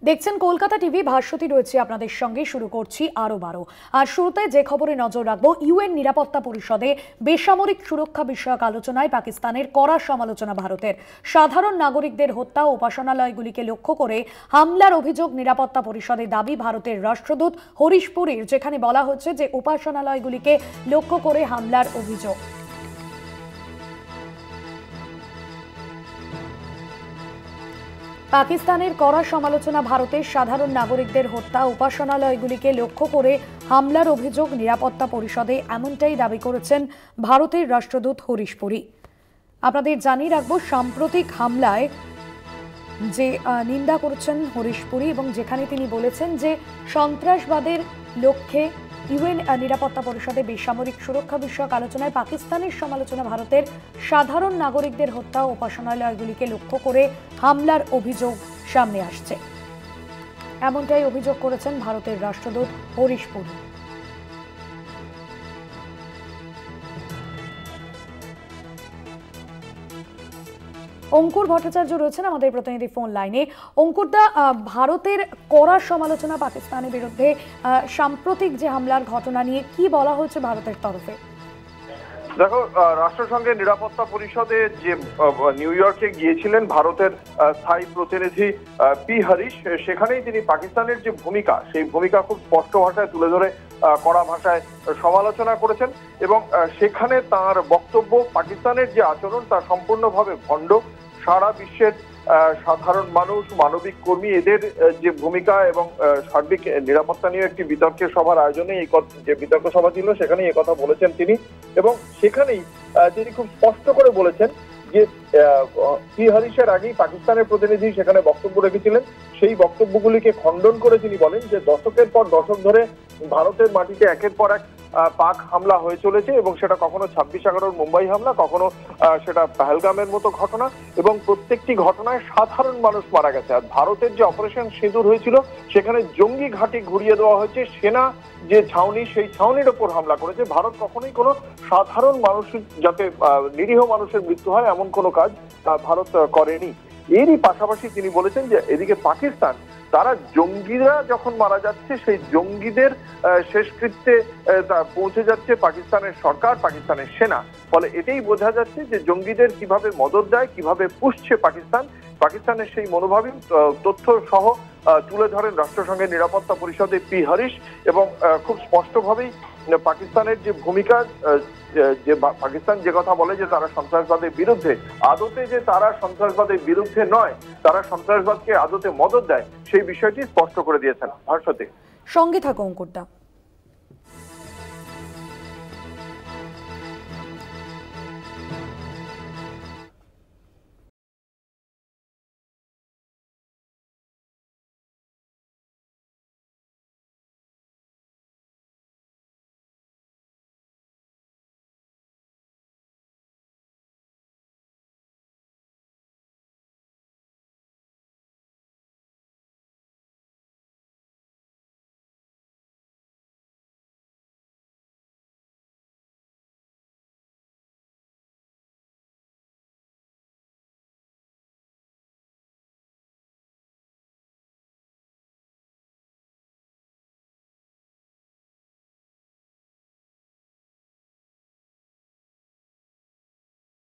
দেখছেন কলকাতা টিভি। ভাস্বতী রয়েছে আপনাদের সঙ্গে। শুরু করছি আরো 12। আর শুরুতে যে খবরে নজর রাখবো, ইউএন নিরাপত্তা পরিষদে বেসামরিক সুরক্ষা বিষয়ক আলোচনায় পাকিস্তানের কড়া সমালোচনা ভারতের। সাধারণ নাগরিকদের হত্যা ও উপাসনালয়গুলিকে লক্ষ্য করে হামলার অভিযোগ নিরাপত্তা পরিষদে দাবি ভারতের রাষ্ট্রদূত হরিশ পুরীর, যেখানে বলা হচ্ছে যে উপাসনালয়গুলিকে লক্ষ্য করে হামলার অভিযোগ। পাকিস্তানের কড়া সমালোচনা ভারতের। সাধারণ নাগরিকদের হত্যা, উপাসনালয়গুলিকে লক্ষ্য করে হামলার অভিযোগ নিরাপত্তা পরিষদে, এমনটাই দাবি করেছেন ভারতের রাষ্ট্রদূত হরিশ পুরী। আপনাদের জানিয়ে রাখবো, সাম্প্রতিক হামলায় যে নিন্দা করেছেন হরিশ পুরী এবং যেখানে তিনি বলেছেন যে সন্ত্রাসবাদের লক্ষ্যে ইউএন নিরাপত্তা পরিষদে বেসামরিক সুরক্ষা বিষয়ক আলোচনায় পাকিস্তানের সমালোচনা ভারতের। সাধারণ নাগরিকদের হত্যা ও উপাসনালয়গুলিকে লক্ষ্য করে হামলার অভিযোগ সামনে আসছে, এমনটাই অভিযোগ করেছেন ভারতের রাষ্ট্রদূত হরিশ পুরী। অঙ্কুর ভট্টাচার্য রয়েছেন আমাদের প্রতিনিধি ফোন লাইনে। অঙ্কুরদা, ভারতের কড়া সমালোচনা পাকিস্তানের বিরুদ্ধে সাম্প্রতিক যে হামলার ঘটনা নিয়ে কি বলা হয়েছে ভারতের তরফে? দেখো, রাষ্ট্রসংঘের নিরাপত্তা পরিষদে যে নিউ ইয়র্কে গিয়েছিলেন ভারতের স্থায়ী প্রতিনিধি পি হরিশ, সেখানেই তিনি পাকিস্তানের যে ভূমিকা, সেই ভূমিকা খুব স্পষ্ট ভাষায় তুলে ধরে কড়া ভাষায় সমালোচনা করেছেন এবং সেখানে তার বক্তব্য, পাকিস্তানের যে আচরণ তা সম্পূর্ণভাবে ভণ্ড। সারা বিশ্বের সাধারণ মানুষ, মানবিক কর্মী, এদের যে ভূমিকা এবং সার্বিক নিরাপত্তা নিয়ে একটি বিতর্ক সভার আয়োজনে এই যে বিতর্ক সভা ছিল সেখানেই কথা বলেছেন তিনি। এবং সেখানেই তিনি খুব স্পষ্ট করে বলেছেন যে পি হরিশের আগেই পাকিস্তানের প্রতিনিধি সেখানে বক্তব্য রেখেছিলেন, সেই বক্তব্যগুলিকে খণ্ডন করে তিনি বলেন যে দশকের পর দশক ধরে ভারতের মাটিতে একের পর এক পাক হামলা হয়ে চলেছে এবং সেটা কখনো 26/11 মুম্বাই হামলা, কখনো সেটা পহেলগামের মতো ঘটনা, এবং প্রত্যেকটি ঘটনায় সাধারণ মানুষ মারা গেছে। আর ভারতের যে অপারেশন সিঁদুর হয়েছিল সেখানে জঙ্গি ঘাঁটি ঘুরিয়ে দেওয়া হয়েছে, সেনা যে ছাউনি সেই ছাউনির ওপর হামলা করেছে। ভারত কখনোই কোনো সাধারণ মানুষের, যাতে নিরীহ মানুষের মৃত্যু হয় এমন কোনো কাজ ভারত করেনি। এরই পাশাপাশি তিনি বলেছেন যে এদিকে পাকিস্তান, তারা জঙ্গিরা যখন মারা যাচ্ছে সেই জঙ্গিদের শেষকৃত্যে পৌঁছে যাচ্ছে পাকিস্তানের সরকার, পাকিস্তানের সেনা। ফলে এটাই বোঝা যাচ্ছে যে জঙ্গিদের কিভাবে মদদ দেয়, কিভাবে পুষছে পাকিস্তান। পাকিস্তানের সেই মনোভাবী তথ্য সহ তুলে ধরেন রাষ্ট্রসংঘের নিরাপত্তা পরিষদে পি হরিশ এবং খুব স্পষ্টভাবেই পাকিস্তানের যে ভূমিকা, যে পাকিস্তান যে কথা বলে যে তারা সন্ত্রাসবাদের বিরুদ্ধে, আদতে যে তারা সন্ত্রাসবাদের বিরুদ্ধে নয়, তারা সন্ত্রাসবাদকে আদতে মদদ দেয়, সেই বিষয়টি স্পষ্ট করে দিয়েছেন। ভাস্বতী, সঙ্গে থাকো অঙ্কুরদা।